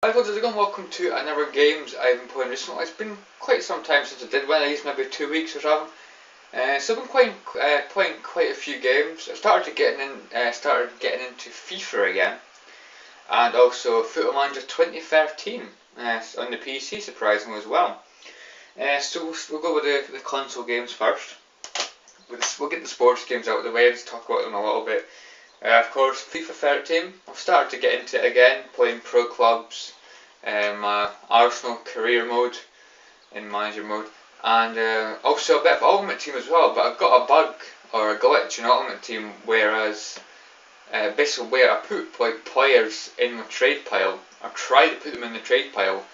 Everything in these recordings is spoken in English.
Hi folks, how's it going? Welcome to another games I've been playing recently. It's been quite some time since I did one of these, maybe 2 weeks or something. So I've been playing quite a few games. I started getting into FIFA again, and also Football Manager 2013 on the PC, surprisingly as well. So we'll go with the console games first. We'll get the sports games out of the way. Just talk about them a little bit. Of course, FIFA 13. I've started to get into it again, playing pro clubs, my Arsenal career mode, in manager mode, and also a bit of Ultimate Team as well. But I've got a bug or a glitch in Ultimate Team, whereas basically where I put like players in my trade pile, I try to put them in the trade pile,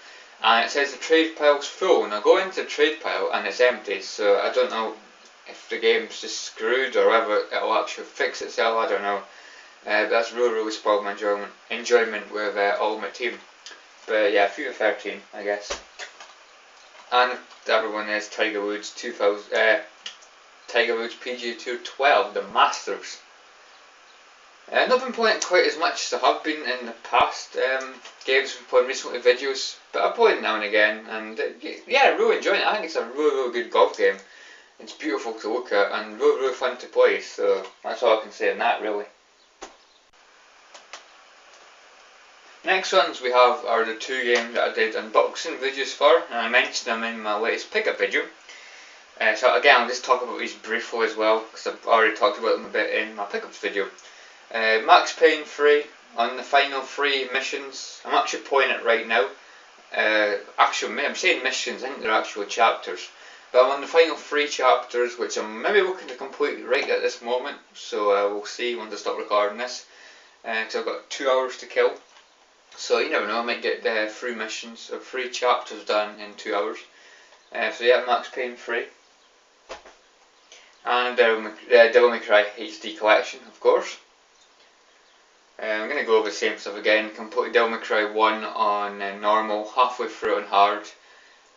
and it says the trade pile's full, and I go into the trade pile and it's empty. So I don't know if the game's just screwed or whether it'll actually fix itself. I don't know. But that's really spoiled my enjoyment with Ultimate Team. But yeah, FIFA 13, I guess. And the other one is Tiger Woods PGA Tour 12, the Masters. I've not been playing it quite as much as I have been in the past games I've been playing recently, videos, but I play it now and again, and yeah, I really enjoy it. I think it's a really good golf game. It's beautiful to look at and really fun to play, so that's all I can say on that, really. Next ones we have are the two games that I did unboxing videos for, and I mentioned them in my latest pickup video. So again, I'll just talk about these briefly as well, because I've already talked about them a bit in my pickups video. Max Payne 3, on the final 3 missions. I'm actually playing it right now. I'm saying missions, I think they're actual chapters. But I'm on the final 3 chapters, which I'm maybe looking to complete right at this moment. So we'll see once I stop recording this. So I've got 2 hours to kill. So you never know, I might get 3 missions or 3 chapters done in 2 hours. So yeah, Max Payne 3. And Devil May Cry HD Collection, of course. I'm going to go over the same stuff again. Completely Devil May Cry 1 on normal, halfway through on hard.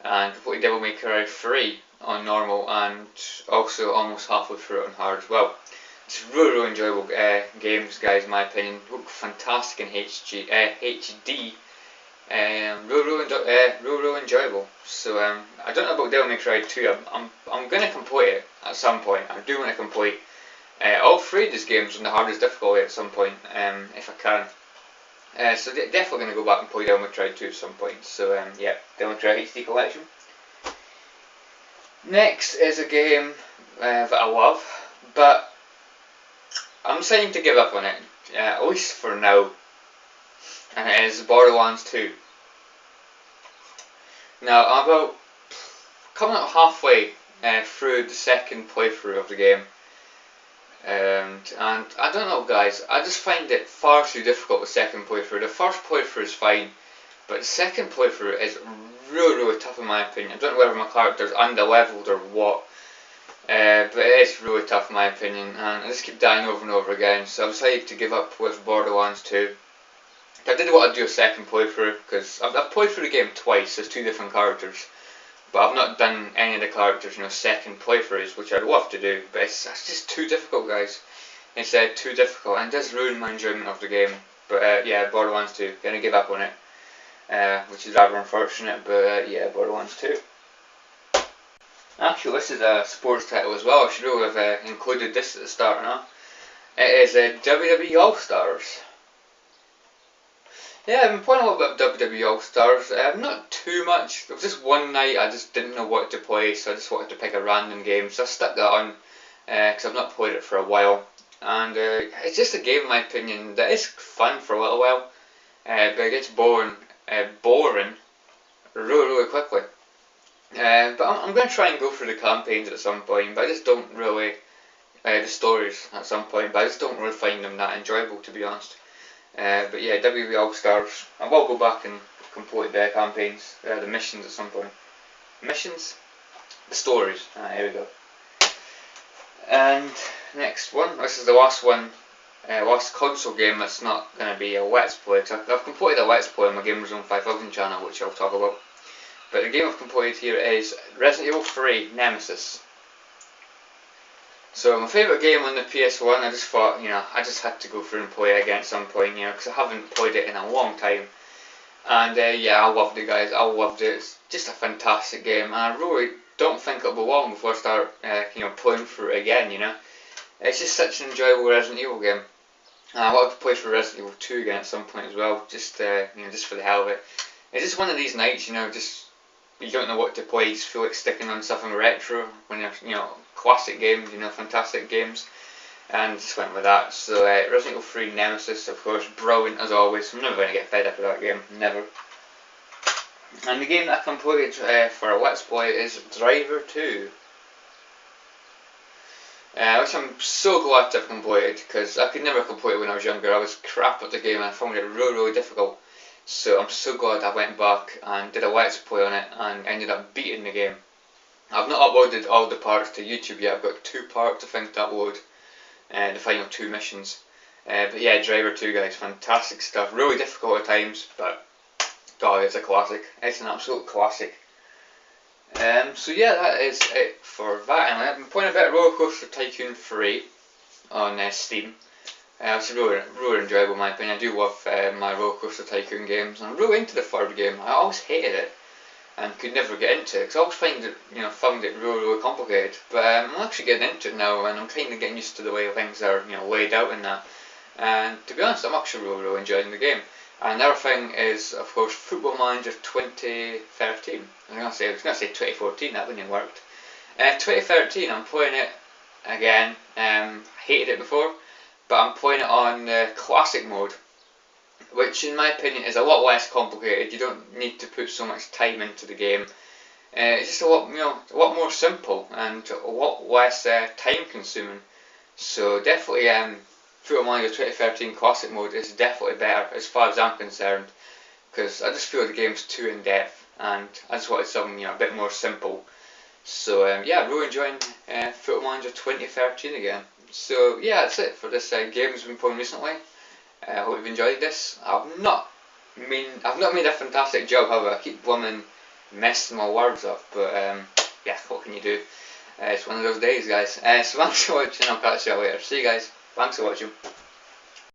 And completely Devil May Cry 3 on normal, and also almost halfway through on hard as well. It's really enjoyable games, guys, in my opinion. Look fantastic in HD. Really enjoyable. So I don't know about Devil May Cry 2. I'm gonna complete it at some point. I do want to complete all 3 of these games on the hardest difficulty at some point, if I can. So definitely gonna go back and play Devil May Cry 2 at some point. So yeah, Devil May Cry HD Collection. Next is a game that I love, but I'm deciding to give up on it, at least for now, and it is Borderlands 2. Now, I'm about coming up halfway through the second playthrough of the game, and I don't know, guys, I just find it far too difficult the second playthrough. The first playthrough is fine, but the second playthrough is really tough in my opinion. I don't know whether my character's under-leveled or what. But it is really tough in my opinion, and I just keep dying over and over again, so I decided to give up with Borderlands 2. I did want to do a second playthrough, because I've played through the game twice as 2 different characters, but I've not done any of the characters, second playthroughs, which I'd love to do, but it's just too difficult, guys. It's too difficult, and it does ruin my enjoyment of the game. But yeah, Borderlands 2, gonna give up on it, which is rather unfortunate, but yeah, Borderlands 2. Actually, this is a sports title as well. I should really have included this at the start now. It is WWE All-Stars. Yeah, I've been playing a little bit of WWE All-Stars. Not too much. It was just one night I just didn't know what to play, so I just wanted to pick a random game. So I stuck that on, because I've not played it for a while. And it's just a game, in my opinion, that is fun for a little while. But it gets boring really quickly. But I'm going to try and go through the campaigns at some point, but I just don't really, the stories at some point, but I just don't really find them that enjoyable, to be honest. But yeah, WWE All-Stars, I will go back and complete the campaigns, the missions at some point. Missions? The stories, here we go. And next one, this is the last one, last console game that's not going to be a Let's Play, because I've completed a Let's Play on my GamerZone 5000 channel, which I'll talk about. But the game I've completed here is Resident Evil 3 Nemesis. So my favourite game on the PS1, I just thought, I just had to go through and play it again at some point, because I haven't played it in a long time. And yeah, I loved it, guys. I loved it. It's just a fantastic game, and I really don't think it'll be long before I start, playing through it again. It's just such an enjoyable Resident Evil game. And I want to play for Resident Evil 2 again at some point as well, just for the hell of it. It's just one of these nights, just you don't know what to play. You just feel like sticking on something retro when you're, classic games, fantastic games. And just went with that. So Resident Evil 3 Nemesis, of course, brilliant as always. I'm never going to get fed up with that game, never. And the game that I completed for a Let's Play is Driver 2. Which I'm so glad to have completed, because I could never complete it when I was younger. I was crap at the game and I found it really, really difficult. So I'm so glad I went back and did a Let's Play on it and ended up beating the game. I've not uploaded all the parts to YouTube yet. I've got 2 parts I think to upload. The final 2 missions. But yeah, Driver 2, guys, fantastic stuff. Really difficult at times, but God, it's a classic. It's an absolute classic. So yeah, that is it for that. And I've been playing a bit of Roller Coaster Tycoon 3 on Steam. It's really, really enjoyable in my opinion. I do love my Roller Coaster Tycoon games. I'm really into the 3rd game. I always hated it and could never get into it because I always found it really, really complicated. But I'm actually getting into it now, and I'm kind of getting used to the way things are, laid out in that. And to be honest, I'm actually really, really enjoying the game. And another thing is, of course, Football Manager 2013. I was going to say 2014. That wouldn't have worked. 2013. I'm playing it again. Hated it before, but I'm playing it on classic mode, which in my opinion is a lot less complicated. You don't need to put so much time into the game. It's just a lot more simple and a lot less time consuming. So definitely, Football Manager 2013 Classic mode is definitely better as far as I'm concerned, because I just feel the game's too in depth, and I just wanted something a bit more simple. So yeah, I'm really enjoying Football Manager 2013 again. So yeah, that's it for this game I've been playing recently. I hope you've enjoyed this. I've not made a fantastic job, have I? I keep blooming messing my words up, but yeah, what can you do? It's one of those days, guys. So thanks for watching. I'll catch you later. See you guys. Thanks for watching.